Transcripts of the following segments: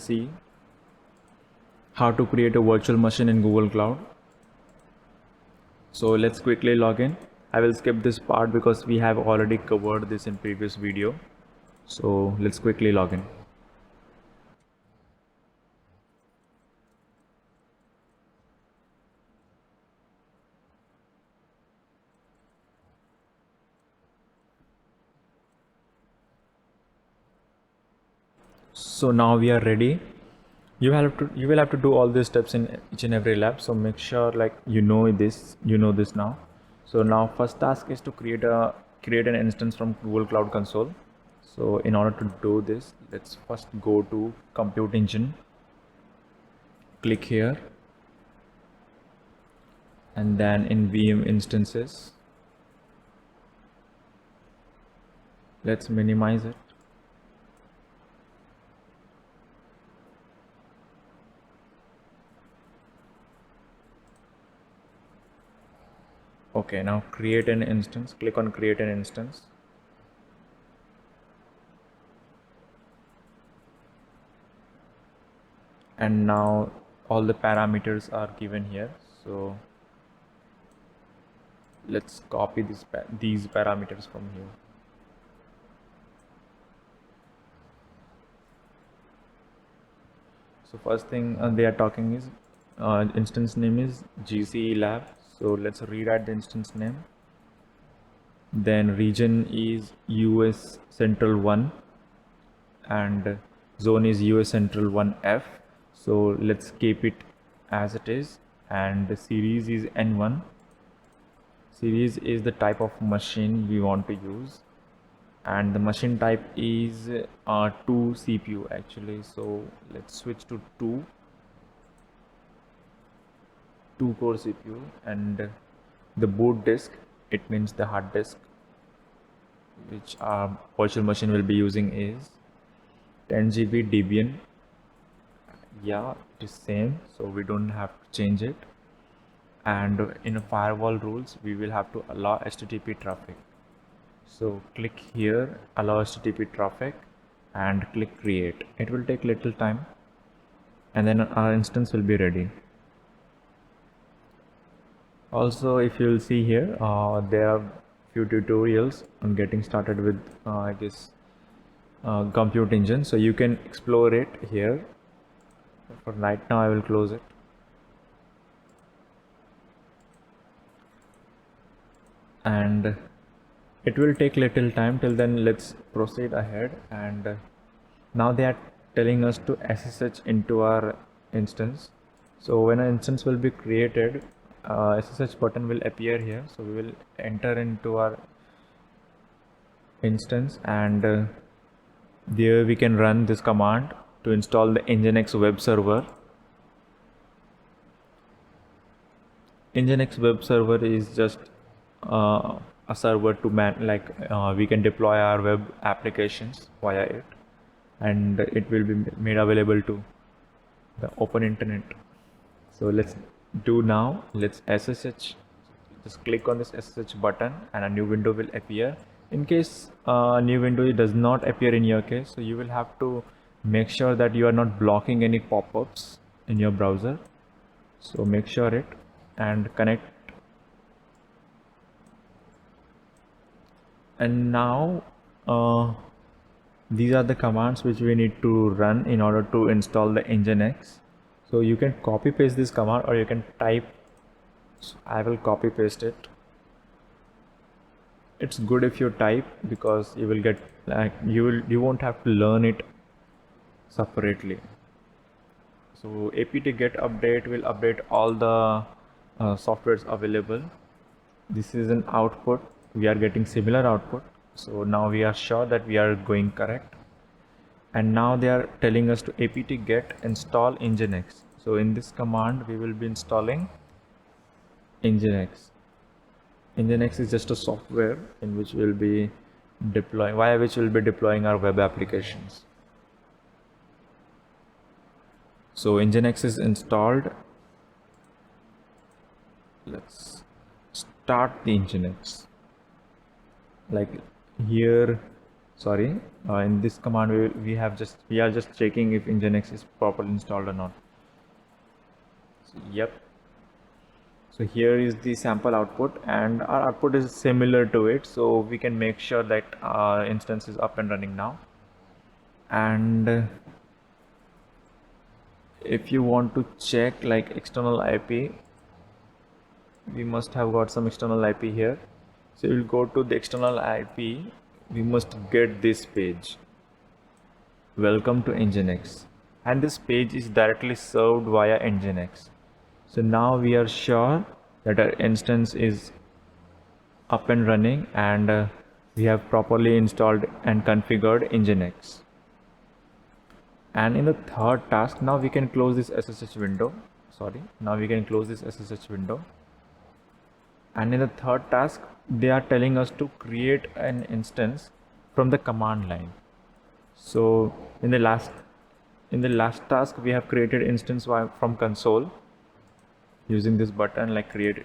let's see how to create a virtual machine in Google Cloud. So let's quickly log in. I will skip this part because we have already covered this in previous video. So let's quickly log in. So now we are ready. You will have to do all these steps in each and every lab. So make sure like you know this now. So now first task is to create an instance from Google Cloud Console. So in order to do this, let's first go to Compute Engine. Click here, and then in VM instances, let's minimize it. Okay, now create an instance. Click on create an instance. And now all the parameters are given here. So let's copy these parameters from here. So first thing they are talking is instance name is GCE lab. So let's rewrite the instance name. Then region is US Central 1 and zone is US Central 1F. So let's keep it as it is, and the series is N1. Series is the type of machine we want to use, and the machine type is 2 CPU actually. So let's switch to 2 core CPU, and the boot disk, it means the hard disk which our virtual machine will be using is 10 GB Debian. Yeah, it is same, so we don't have to change it. And in firewall rules, we will have to allow HTTP traffic. So click here, allow HTTP traffic, and click create. It will take little time, and then our instance will be ready. Also, if you'll see here, there are few tutorials on getting started with I guess Compute Engine, so you can explore it here. For right now I will close it. And it will take little time. Till then, let's proceed ahead. And now they are telling us to SSH into our instance. So when an instance will be created, SSH button will appear here. So we will enter into our instance, and there we can run this command to install the Nginx web server. Nginx web server is just a server to we can deploy our web applications via it, and it will be made available to the open internet. So let's do now. Let's SSH. Just click on this SSH button and a new window will appear. In case a new window does not appear in your case, so you will have to make sure that you are not blocking any pop-ups in your browser. So make sure it and connect. And now these are the commands which we need to run in order to install the Nginx. So you can copy paste this command, or you can type. So I will copy paste it. It's good if you type, because you will get you won't have to learn it separately. So apt get update will update all the softwares available. This is an output. We are getting similar output. So now we are sure that we are going correct. And now they are telling us to apt get install Nginx. So in this command we will be installing Nginx. Nginx is just a software in which we'll be deploying our web applications. So Nginx is installed. Let's start the Nginx. Like here, sorry, in this command we are just checking if Nginx is properly installed or not. So, yep. So here is the sample output, and our output is similar to it, so we can make sure that our instance is up and running now. And if you want to check like external IP, we must have got some external IP here. So we'll go to the external IP. We must get this page, welcome to Nginx, and this page is directly served via Nginx. So now we are sure that our instance is up and running, and we have properly installed and configured Nginx. And in the third task, now we can close this SSH window. Now we can close this SSH window. And in the third task, they are telling us to create an instance from the command line. So in the last task, we have created instance from console using this button like create.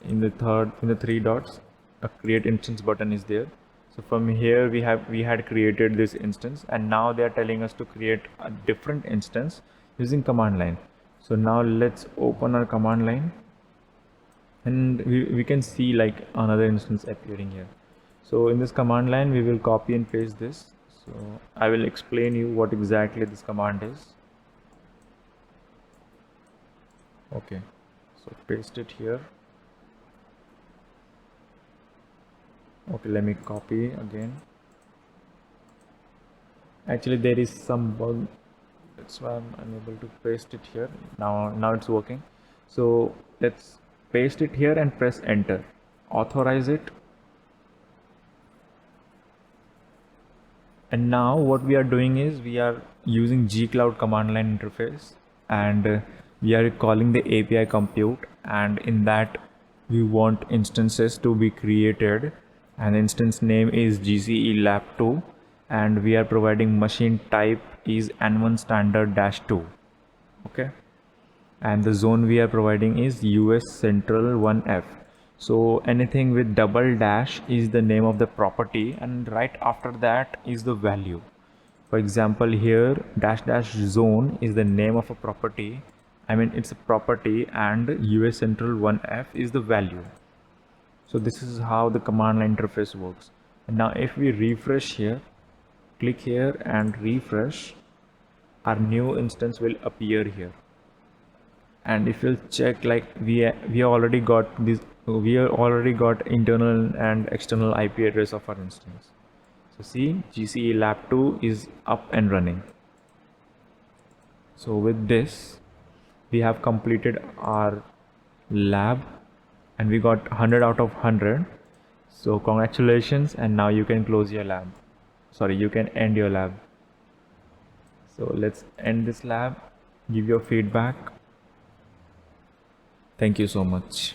In the three dots, a create instance button is there. So from here we had created this instance, and now they are telling us to create a different instance using command line. So now let's open our command line, and we can see like another instance appearing here. So in this command line we will copy and paste this. So I will explain you what exactly this command is. Okay, so paste it here. Okay, let me copy again. Actually there is some bug, that's why I'm unable to paste it here. Now it's working. So let's paste it here and press enter. Authorize it. And now what we are doing is we are using gcloud command line interface, and we are calling the API compute, and in that we want instances to be created, and instance name is GCE lab 2, and we are providing machine type is N1 standard -2. Okay, and the zone we are providing is US Central 1F. So anything with double dash is the name of the property, and right after that is the value. For example, here -- zone is the name of a property. I mean it's a property, and US Central 1F is the value. So this is how the command line interface works. And now if we refresh here, click here and refresh, our new instance will appear here. And if you'll check, like we already got internal and external IP address of our instance. So see, GCE lab 2 is up and running. So with this we have completed our lab, and we got 100 out of 100. So congratulations, and now you can close your lab. Sorry, you can end your lab. So let's end this lab, give your feedback. Thank you so much.